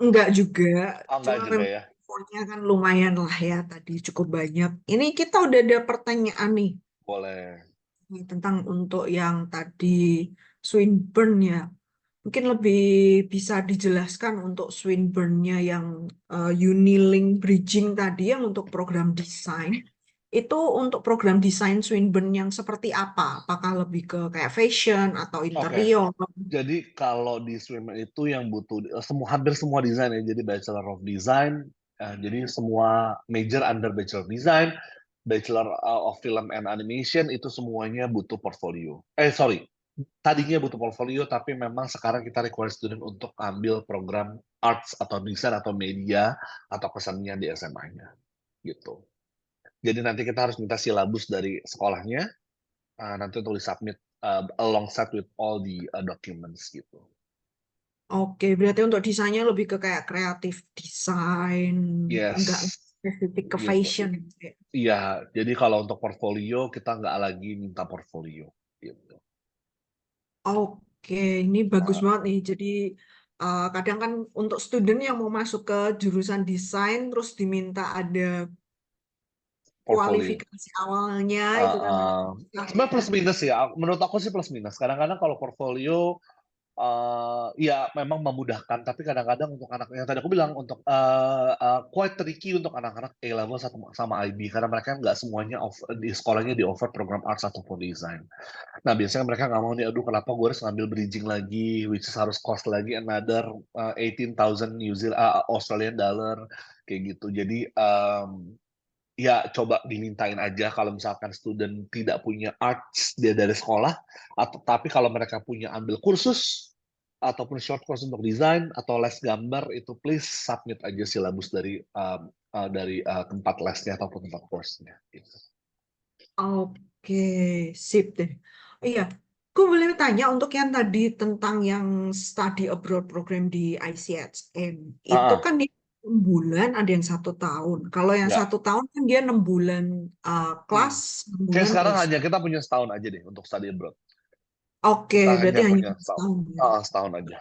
Enggak juga, Oh, cuma nggak juga memang ya. infonya kan lumayan lah ya tadi cukup banyak. Ini kita udah ada pertanyaan nih Boleh. tentang untuk yang tadi Swinburne ya. Mungkin lebih bisa dijelaskan untuk Swinburne-nya yang Unilink Bridging tadi yang untuk program desain. Itu untuk program desain Swinburne yang seperti apa? Apakah lebih ke kayak fashion atau Oke. interior? Jadi kalau di swimmer itu yang butuh hampir semua desain ya. Jadi Bachelor of Design, jadi semua major under Bachelor of Design, Bachelor of Film and Animation itu semuanya butuh portfolio. Sorry, tadinya butuh portfolio tapi memang sekarang kita require student untuk ambil program arts atau desain atau media atau kesenian di SMA-nya gitu. Jadi nanti kita harus minta silabus dari sekolahnya, nanti untuk disubmit alongside with all the documents gitu. Oke, berarti untuk desainnya lebih ke kayak kreatif desain, enggak Yes, spesifik ke gitu. fashion gitu ya. Iya, jadi kalau untuk portfolio kita nggak lagi minta portfolio, gitu. Oke, ini bagus Uh, banget nih. Jadi kadang kan untuk student yang mau masuk ke jurusan desain terus diminta ada Portfolio. kualifikasi awalnya Uh, itu kan uh, susah Sebenarnya ya. plus minus ya. Menurut aku sih plus minus. Kadang-kadang kalau portfolio ya memang memudahkan, tapi kadang-kadang untuk anak yang tadi aku bilang untuk quite tricky untuk anak-anak A level sama IB karena mereka nggak semuanya di sekolahnya di offer program arts ataupun design. Nah biasanya mereka nggak mau nih, aduh kenapa gue harus ngambil bridging lagi, which is harus cost lagi another 18,000 Australian dollar kayak gitu. Jadi ya coba dimintain aja kalau misalkan student tidak punya arts dia dari sekolah, atau tapi kalau mereka punya ambil kursus ataupun short course untuk desain atau les gambar itu please submit aja silabus dari tempat lesnya ataupun tempat course-nya gitu. Oke, sip deh. Iya, aku boleh tanya untuk yang tadi tentang yang study abroad program di ICSM. Itu Ah, kan dia 6 bulan, ada yang 1 tahun. Kalau yang ya. 1 tahun kan dia 6 bulan Hmm. kelas, enam Kayak bulan sekarang terus. hanya kita punya setahun aja deh untuk study abroad. Oke, Kita berarti hanya hanya punya setahun. setahun ya. Setahun aja.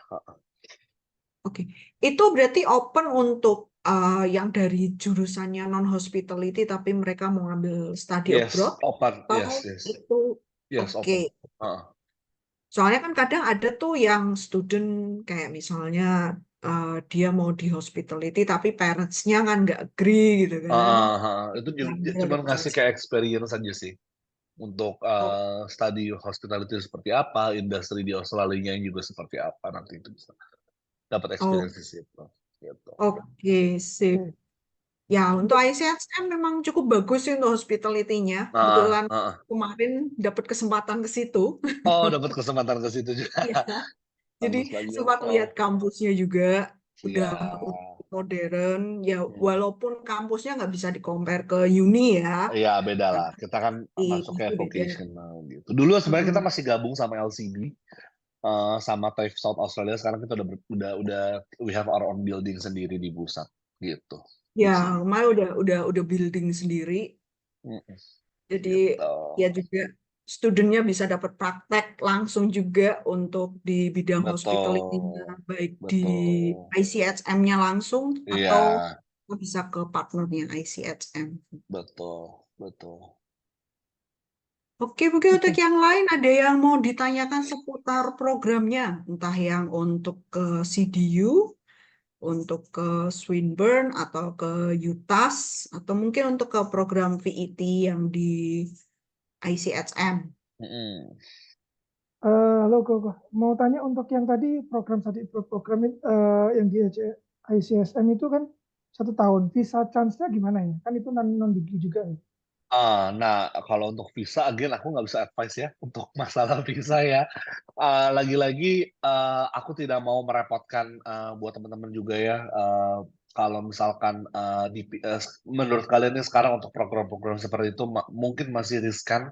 Oke, itu berarti open untuk yang dari jurusannya non-hospitality tapi mereka mau ngambil study abroad, Yes, open. atau Yes, yes. itu Yes, oke. open. Ah. Soalnya kan kadang ada tuh yang student kayak misalnya dia mau di hospitality tapi parents-nya kan nggak agree gitu kan. Itu Ngambil cuma ke ngasih kayak experience aja sih untuk oh, study hospitality seperti apa, industri di Australia juga seperti apa nanti itu bisa dapat oh, experience di situ. Gitu. oke, sip. Oke. Ya, untuk ICSM memang cukup bagus sih untuk hospitality-nya. Ah, Kebetulan ah, ah. kemarin dapat kesempatan ke situ. Oh, dapat kesempatan ke situ juga. Iya, jadi Bagus bagus. sempat lihat kampusnya juga udah Iya, modern. Ya, hmm. walaupun kampusnya nggak bisa di-compare ke uni ya, Iya beda lah. karena Kita kan masuk pasti kayak beda. vocational gitu. Dulu sebenarnya kita Mm-mm. masih gabung sama LCB, sama TAFE South Australia. Sekarang kita udah we have our own building sendiri di pusat gitu Ya, di sini. kemarin udah building sendiri. Mm-mm. Jadi Gitu. ya juga studentnya bisa dapat praktek langsung juga untuk di bidang hospitality-nya, Betul, baik di betul. ICSM-nya langsung Iya, atau bisa ke partnernya ICSM. betul, betul. Oke, mungkin untuk Oke. yang lain ada yang mau ditanyakan seputar programnya, entah yang untuk ke CDU, untuk ke Swinburne, atau ke UTAS, atau mungkin untuk ke program VET yang di ICSM. Mm-mm. Halo, Koko. Mau tanya untuk yang tadi program yang di ICSM itu kan 1 tahun. Visa chance-nya gimana ya? Kan itu non degree juga ya. Nah, kalau untuk visa, again aku nggak bisa advice ya untuk masalah visa ya. Lagi-lagi aku tidak mau merepotkan buat teman-teman juga ya. Kalau misalkan menurut kalian ini sekarang untuk program-program seperti itu mungkin masih riskan,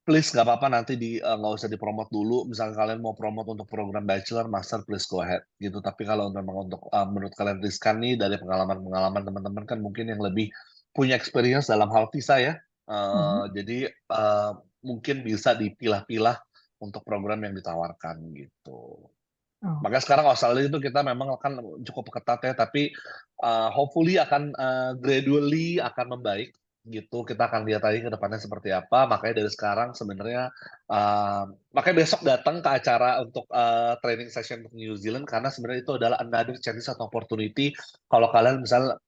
please nggak apa-apa nanti nggak usah dipromot dulu. Misalkan kalian mau promote untuk program bachelor, master, please go ahead gitu. Tapi kalau memang untuk menurut kalian riskan nih dari pengalaman-pengalaman teman-teman kan mungkin yang lebih punya experience dalam hal visa ya. Mhm. Jadi mungkin bisa dipilah-pilah untuk program yang ditawarkan gitu. Oh, Makanya sekarang Australia itu kita memang kan cukup ketat ya, tapi hopefully akan gradually akan membaik gitu. Kita akan lihat lagi ke depannya seperti apa. Makanya dari sekarang sebenarnya makanya besok datang ke acara untuk training session untuk New Zealand karena sebenarnya itu adalah another chance atau opportunity kalau kalian misalnya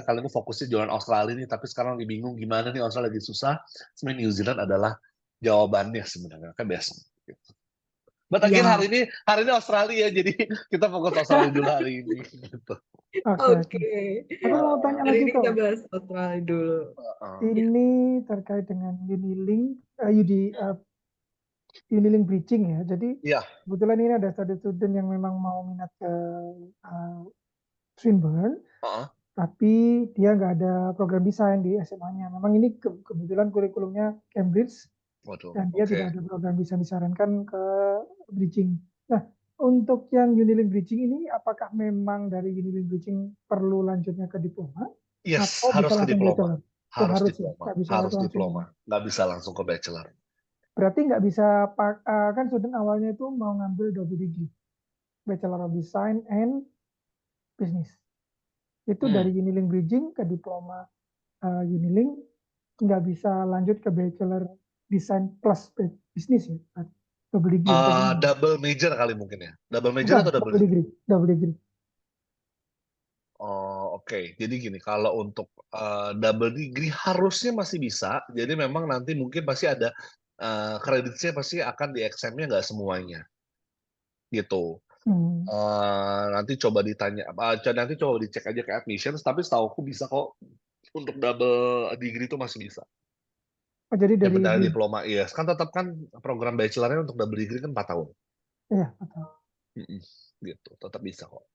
kalian tuh fokusnya jualan Australia nih, tapi sekarang lagi bingung gimana nih Australia lagi susah. Sebenarnya New Zealand adalah jawabannya sebenarnya. Kayak besok. Gitu. But again Ya, hari ini Australia, jadi kita fokus Australia dulu hari ini. Gitu. oke, oke. oke. Aku mau tanya Hari lagi ini kita kok. bahas Australia dulu. Ya. Ini terkait dengan Unilink Bridging ya. Jadi Iya. kebetulan ini ada student yang memang mau minat ke uh, Swinburne, Heeh. tapi dia nggak ada program desain di SMA-nya. Memang ini kebetulan kurikulumnya Cambridge Waduh, dan dia oke. tidak ada program desain disarankan ke bridging. Nah, untuk yang Unilink Bridging ini, apakah memang dari Unilink Bridging perlu lanjutnya ke diploma Yes, atau bisa harus ke langsung diploma. bachelor? Oh Harus harus ya, diploma. nggak bisa Harus langsung. diploma. Nggak bisa langsung ke bachelor. Berarti nggak bisa kan student awalnya itu mau ngambil double degree, Bachelor of Design and Business. Itu Hmm. dari Unilink Bridging ke diploma Unilink nggak bisa lanjut ke Bachelor Design plus Business ya, double degree atau gimana? Double major kali mungkin ya. Double major Bukan, atau double double degree? degree, double degree. Oh, oke. Jadi gini, kalau untuk double degree harusnya masih bisa. Jadi memang nanti mungkin pasti ada kreditnya pasti akan di exam-nya nggak semuanya gitu. Hmm. Nanti coba ditanya, nanti coba dicek aja ke admissions. Tapi setahu aku bisa kok untuk double degree itu masih bisa. Oh, jadi Yang dari penting diploma, iya. Kan tetap kan program bachelornya untuk double degree kan 4 tahun. ya atau Mm-mm. Gitu, tetap bisa kok.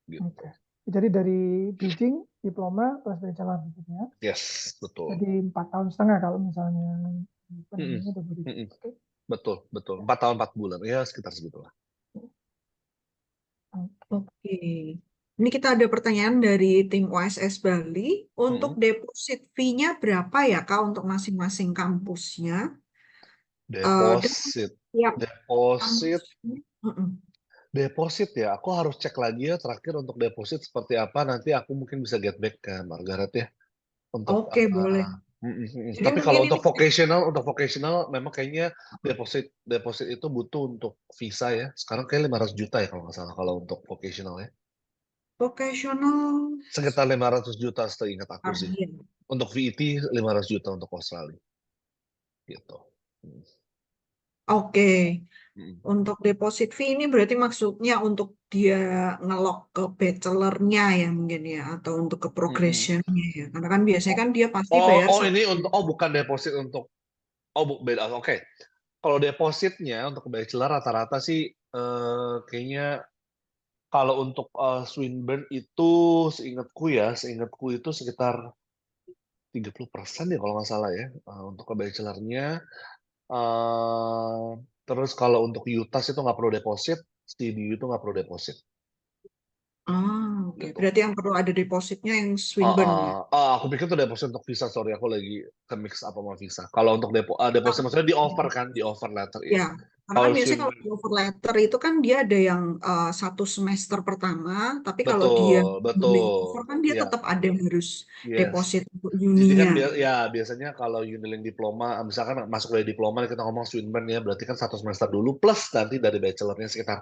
Gitu. Oke. Jadi dari bridging, diploma, plus bachelor gitu ya. Yes, betul. Jadi 4,5 tahun kalau misalnya apa Mm-mm. namanya udah bridging. Mm-mm. Oke. Betul, betul. 4 tahun 4 bulan, ya sekitar segitulah. Oke. Oke. Ini kita ada pertanyaan dari tim OSS Bali. Untuk Mm-mm. deposit fee-nya berapa ya, Kak, untuk masing-masing kampusnya? Dan Deposit, tiap deposit, kampusnya. Mm-mm. deposit ya. Aku harus cek lagi ya terakhir untuk deposit seperti apa. Nanti aku mungkin bisa get back ke Margaret ya untuk. Oke, boleh. Jadi Tapi mungkin kalau ini untuk vocational memang kayaknya deposit itu butuh untuk visa ya. Sekarang kayak 500 juta ya kalau nggak salah kalau untuk vocational ya. vocational Sekitar 500 juta seingat aku sih. harian. Untuk VET 500 juta untuk Australia. Gitu. Mm, Oke. mm, Untuk deposit fee ini berarti maksudnya untuk dia ngelok ke bachelornya ya mungkin ya, atau untuk ke mm, mm. progressionnya ya. Karena kan biasanya Oh, kan dia pasti bayar ini satu. untuk bukan deposit untuk beda. Oke. Kalau depositnya untuk bachelor rata-rata sih kayaknya kalau untuk Swinburne itu seingatku itu sekitar 30% ya kalau nggak salah ya untuk ke bachelornya. Eh, Terus kalau untuk UTAS itu nggak perlu deposit, CDU itu nggak perlu deposit Oke. gitu. Berarti yang perlu ada depositnya yang Swinburne ya. Aku pikir itu deposit untuk visa, sorry aku lagi ke mix apa sama visa. Kalau untuk deposit maksudnya di offer kan, di offer letter ya. Ya, karena kan Kalau biasanya kalau Swinburne di offer letter itu kan dia ada yang 1 semester pertama, tapi kalau dia betul, belum offer betul. kan dia Ya, tetap ada harus yes. deposit untuk Jadi kan uninya. biasanya kalau Uniling diploma, misalkan masuk dari diploma kita ngomong Swinburne ya, berarti kan 1 semester dulu plus nanti dari bachelornya sekitar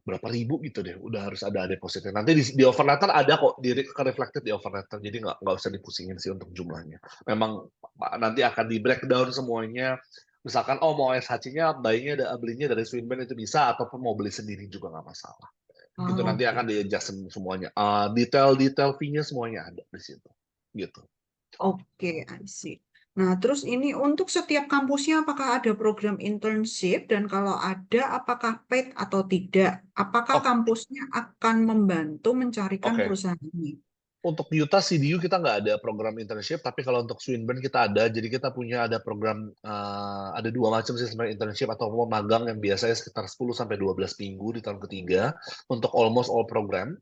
berapa ribu gitu deh, udah harus ada depositnya. Nanti di offer letter ada kok, reflected di offer letter, jadi nggak usah dipusingin sih untuk jumlahnya. Memang nanti akan di breakdown semuanya. Misalkan mau SHC-nya belinya dari Swinburne itu bisa, ataupun mau beli sendiri juga nggak masalah. Itu nanti Oke. akan di-adjust semuanya. Detail fee-nya semuanya ada di situ. Gitu. Oke, I see. Nah, terus ini untuk setiap kampusnya apakah ada program internship dan kalau ada apakah paid atau tidak? Apakah Oh, kampusnya akan membantu mencarikan oke. perusahaannya? Untuk Utah CDU kita nggak ada program internship, tapi kalau untuk Swinburne kita ada. Jadi kita punya ada program, ada 2 macam sih sebenarnya internship atau magang yang biasanya sekitar 10-12 minggu di tahun ketiga untuk almost all program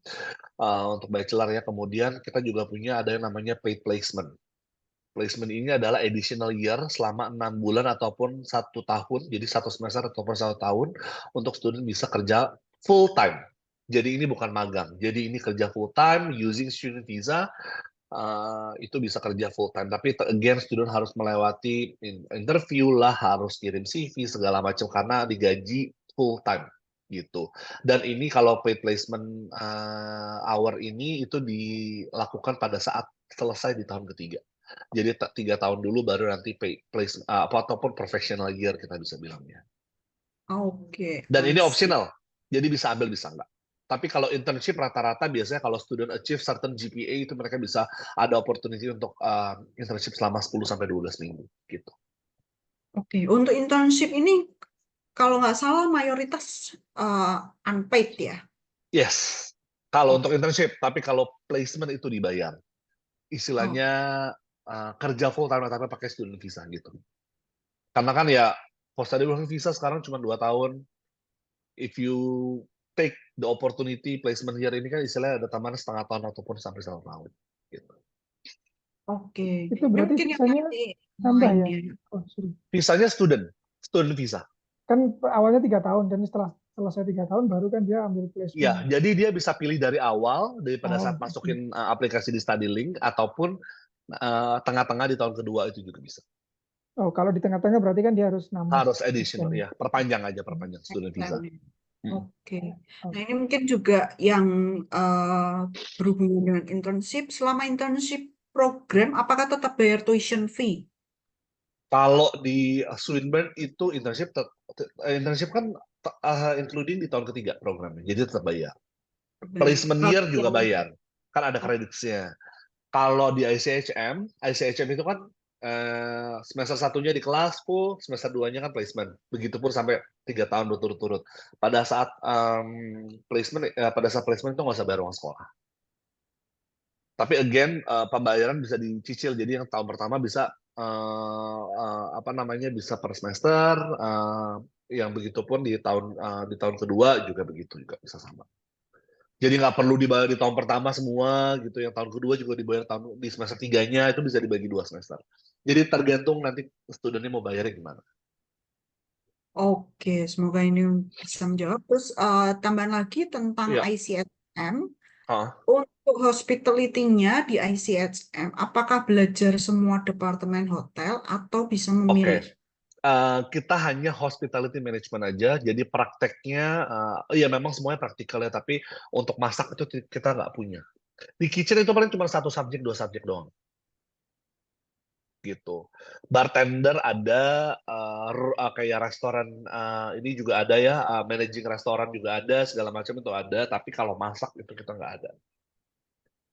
untuk bachelor ya. Kemudian kita juga punya ada yang namanya paid placement. Placement ini adalah additional year selama 6 bulan ataupun 1 tahun, jadi 1 semester ataupun 1 tahun untuk student bisa kerja full time. Jadi ini bukan magang, jadi ini kerja full time using student visa. Itu bisa kerja full time, tapi again student harus melewati interview lah, harus kirim CV segala macam karena digaji full time gitu. Dan ini kalau paid placement hour ini itu dilakukan pada saat selesai di tahun ketiga. Jadi 3 tahun dulu baru nanti ataupun professional year kita bisa bilangnya. Oke, Dan I ini see. optional, jadi bisa ambil bisa enggak. Tapi kalau internship rata-rata biasanya kalau student achieve certain GPA itu mereka bisa ada opportunity untuk internship selama 10-12 minggu gitu. Oke, untuk internship ini kalau nggak salah mayoritas unpaid ya. Yes. Kalau Oh, untuk internship, tapi kalau placement itu dibayar. oh, Istilahnya kerja full time tapi pakai student visa gitu. Karena kan ya post-study working visa sekarang cuma 2 tahun. If you take the opportunity placement year ini kan istilahnya ada tambahan setengah tahun ataupun sampai 1 tahun gitu. oke. Itu Ini berarti mungkin yang visanya tadi nambah ya? lainnya. Oh, sorry. Visanya student visa. Kan awalnya 3 tahun, dan setelah selesai 3 tahun baru kan dia ambil Ya, placement. jadi dia bisa pilih dari awal daripada Oh, saat masukin aplikasi di StudyLink ataupun tengah-tengah di tahun kedua itu juga bisa. oh, kalau di tengah-tengah berarti kan dia harus nambah Harus extend. additional ya, perpanjang student visa. Oke. Nah, ini Oke. mungkin juga yang berhubungan dengan internship. Selama internship program, apakah tetap bayar tuition fee? Kalau di Swinburne itu internship kan including di tahun ketiga programnya, jadi tetap bayar. Bayar. Placement Kalau year juga yang bayar, kan ada kreditnya. Kalau di ICHM itu kan semester 1-nya di kelas full, semester 2-nya kan placement. Begitupun sampai 3 tahun berturut-turut. Pada saat placement itu nggak usah bayar uang sekolah. Tapi again, pembayaran bisa dicicil. Jadi yang tahun pertama bisa bisa per semester, yang begitupun di tahun kedua juga begitu, juga bisa sama. Jadi nggak perlu dibayar di tahun pertama semua gitu, yang tahun kedua juga dibayar di semester 3-nya, itu bisa dibagi 2 semester. Jadi tergantung nanti studennya mau bayarnya gimana. Oke, semoga ini bisa menjawab. Terus tambahan lagi tentang Iya. ICSM. Ah, Untuk hospitality-nya di ICSM, apakah belajar semua departemen hotel atau bisa Oke. memilih? Kita hanya hospitality management aja, jadi prakteknya, ya memang semuanya praktikal ya, tapi untuk masak itu kita nggak punya. Di kitchen itu paling cuma 1 subjek, 2 subjek doang. Gitu. Bartender ada, kayak restoran, ini juga ada ya, managing restoran juga ada, segala macam itu ada, tapi kalau masak itu kita nggak ada.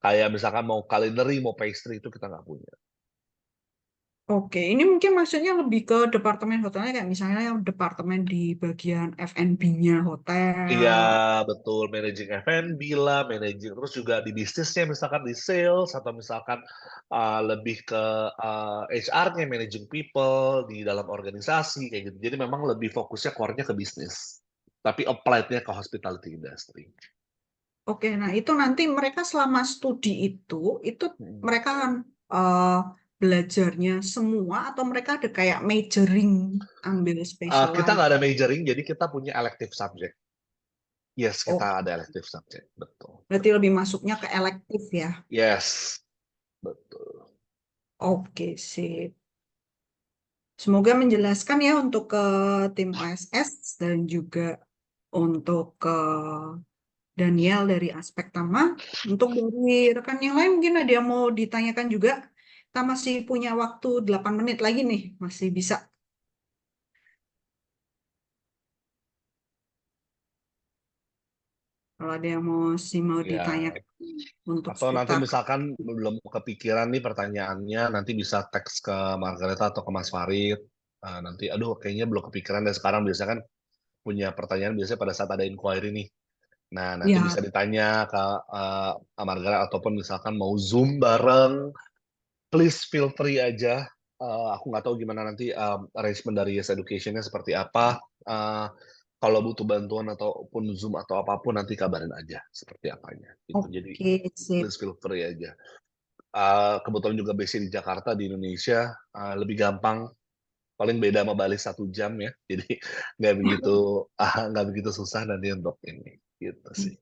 Kayak misalkan mau culinary, mau pastry itu kita nggak punya. Oke, ini mungkin maksudnya lebih ke departemen hotelnya, kayak misalnya departemen di bagian F&B-nya Iya, hotel. betul, managing F&B lah, managing terus juga di bisnisnya misalkan di sales atau misalkan, lebih ke, HR-nya, managing people di dalam organisasi kayak gitu. Jadi memang lebih fokusnya core-nya ke bisnis, tapi applied-nya ke hospitality industry. Oke, nah itu nanti mereka selama studi itu Mhm. mereka kan eh, belajarnya semua atau mereka ada kayak majoring, ambil Kita specialize. nggak ada majoring, jadi kita punya elective subject. Yes, Oh, kita ada elective subject, betul. berarti lebih masuknya ke elektif ya. Yes, betul. Oke, sip. Semoga menjelaskan ya untuk ke tim OSS dan juga untuk ke Daniel dari aspek Tama. Untuk dari rekan yang lain mungkin ada yang mau ditanyakan juga. Kita masih punya waktu 8 menit lagi nih, masih bisa. Kalau ada yang mau Ya, ditanyakan untuk atau nanti seputar. misalkan belum kepikiran nih pertanyaannya, nanti bisa teks ke Margareta atau ke Mas Farid. Nanti, aduh kayaknya belum kepikiran deh sekarang, biasanya kan punya pertanyaan biasanya pada saat ada inquiry nih. Nah, nanti Ya, bisa ditanya ke Margaret ataupun misalkan mau Zoom bareng, please feel free aja. Aku nggak tahu gimana nanti arrangement dari Yes Education-nya seperti apa. Kalau butuh bantuan ataupun Zoom atau apapun nanti kabarin aja seperti apanya. Gitu. Jadi oke, sip. please feel free aja. Kebetulan juga base di Jakarta di Indonesia, lebih gampang. Paling beda sama Bali 1 jam ya. Jadi nggak begitu susah nanti untuk ini. Gitu sih.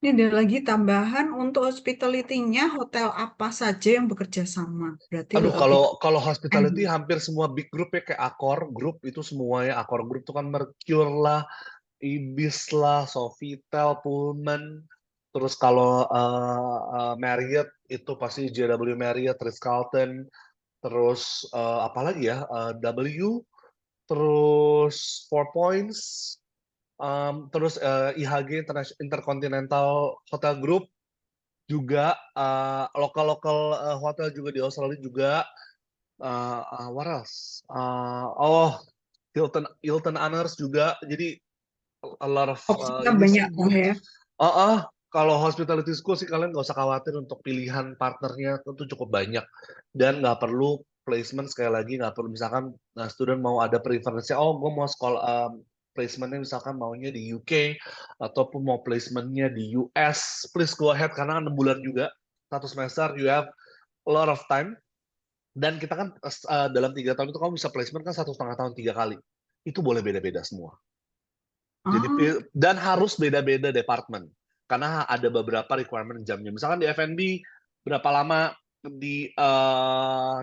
Ini ada lagi tambahan untuk hospitality-nya, hotel apa saja yang bekerja sama? Berarti Aduh, lebih kalau hospitality M. hampir semua big group ya, kayak Accor Group itu semuanya. Accor Group itu kan Mercure lah, Ibis lah, Sofitel, Pullman. Terus kalau Marriott itu pasti JW Marriott, Ritz-Carlton. Terus apa lagi ya? W, terus Four Points, terus IHG Intercontinental Hotel Group juga, lokal-lokal hotel juga di Australia juga. What else? Oh, Hilton Honors juga. Jadi a lot of Opsinya ini banyak sih. lah ya. Kalau hospitality school sih kalian nggak usah khawatir untuk pilihan partnernya itu cukup banyak dan nggak perlu placement, sekali lagi nggak perlu misalkan student mau ada preference-nya, oh gue mau sekolah placementnya misalkan maunya di UK ataupun mau placementnya di US, please go ahead karena kan 6 bulan juga 1 semester, you have a lot of time. Dan kita kan dalam 3 tahun itu kamu bisa placement kan 1,5 tahun 3 kali. Itu boleh beda-beda semua. Jadi Ah, dan harus beda-beda departemen. Karena ada beberapa requirement jamnya. Misalkan di F&B berapa lama, di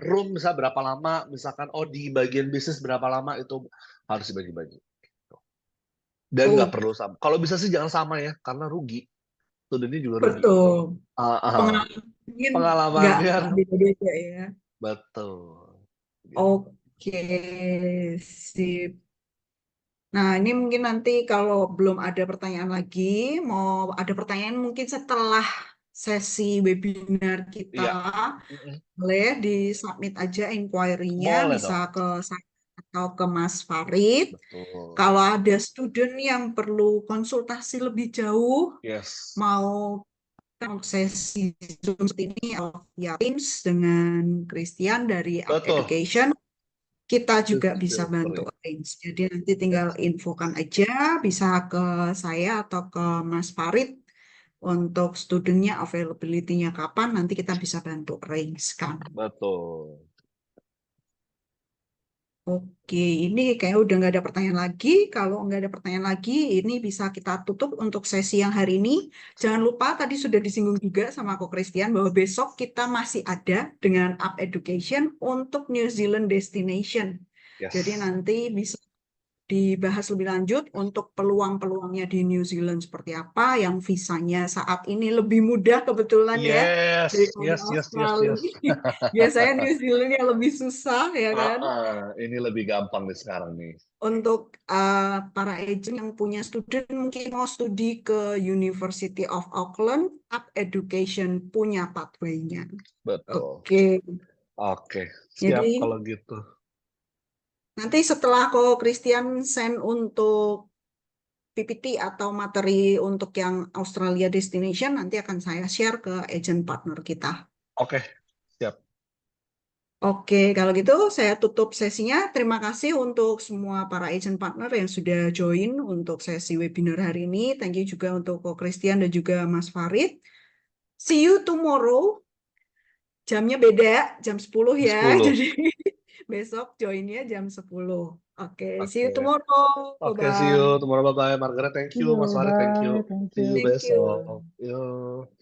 room misalnya berapa lama, misalkan di bagian bisnis berapa lama, itu harus dibagi-bagi. Dan nggak oh, perlu sama. Kalau bisa sih jangan sama ya, karena rugi. Studennya juga rugi. betul. Uh, uh, Pengalaman mungkin nggak Pengalamannya beda-beda ya. betul. Gitu. Oke, sip. Nah, ini mungkin nanti kalau belum ada pertanyaan lagi, mau ada pertanyaan mungkin setelah sesi webinar kita, Iya. Mm-mm. boleh di-submit aja inquiry-nya, Boleh bisa dong. ke saya atau ke Mas Farid. Betul. Kalau ada student yang perlu konsultasi lebih jauh, Yes. mau sesi Zoom seperti ini via Teams dengan Christian dari Up Betul. Education, kita juga Feel bisa bantu free. arrange. Jadi nanti tinggal infokan aja, bisa ke saya atau ke Mas Farid untuk studentnya availability-nya kapan, nanti kita bisa bantu arrange kan. Betul. Oke, ini kayak udah nggak ada pertanyaan lagi. Kalau nggak ada pertanyaan lagi, ini bisa kita tutup untuk sesi yang hari ini. Jangan lupa tadi sudah disinggung juga sama Ko Christian bahwa besok kita masih ada dengan Up Education untuk New Zealand Destination. Jadi Yes. nanti bisa dibahas lebih lanjut untuk peluang-peluangnya di New Zealand seperti apa, yang visanya saat ini lebih mudah kebetulan ya Yes. daripada Yes. Australia. Biasanya New Zealand yang lebih susah ya kan. Ini lebih gampang nih sekarang nih. Untuk para agent yang punya student mungkin mau studi ke University of Auckland, Up Education punya pathway-nya. Betul. Oke, Oke. Siap jadi kalau gitu. nanti setelah Ko Christian send untuk PPT atau materi untuk yang Australia Destination, nanti akan saya share ke agent partner kita. Oke. Siap. Oke, kalau gitu saya tutup sesinya. Terima kasih untuk semua para agent partner yang sudah join untuk sesi webinar hari ini. Thank you juga untuk Ko Christian dan juga Mas Farid. See you tomorrow. Jamnya beda, jam 10 ya. 10. Jadi besok joinnya jam 10. Oke, see you Oke. tomorrow. Oke, see you Bye-bye. tomorrow. Bye-bye. Margaret, thank See you. you, Mas Farid, thank you. bye, thank See you you. Thank you. besok. Yuk.